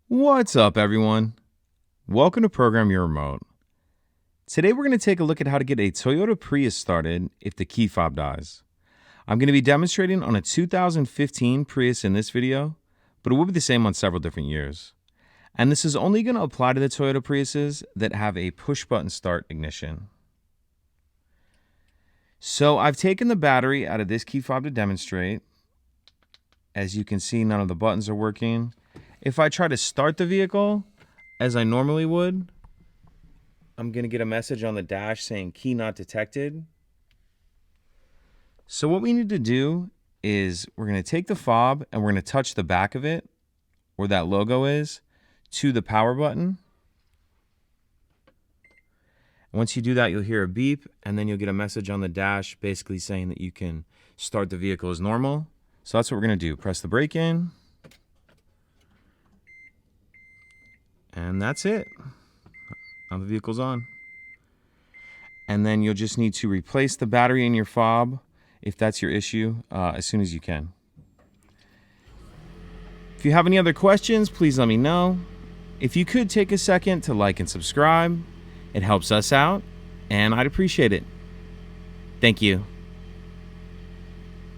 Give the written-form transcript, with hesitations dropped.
What's up, everyone? Welcome to Program Your Remote. Today we're going to take a look at how to get a Toyota Prius started if the key fob dies. I'm going to be demonstrating on a 2015 Prius in this video, but it will be the same on several different years. And this is only going to apply to the Toyota Priuses that have a push-button start ignition. So I've taken the battery out of this key fob to demonstrate. As you can see, none of the buttons are working. If I try to start the vehicle, as I normally would, I'm going to get a message on the dash saying key not detected. So what we need to do is we're going to take the fob and we're going to touch the back of it, where that logo is, to the power button. Once you do that, you'll hear a beep, and then you'll get a message on the dash basically saying that you can start the vehicle as normal. So that's what we're going to do. Press the brake in. And that's it. Now the vehicle's on. And then you'll just need to replace the battery in your fob, if that's your issue, as soon as you can. If you have any other questions, please let me know. If you could take a second to like and subscribe, it helps us out, and I'd appreciate it. Thank you.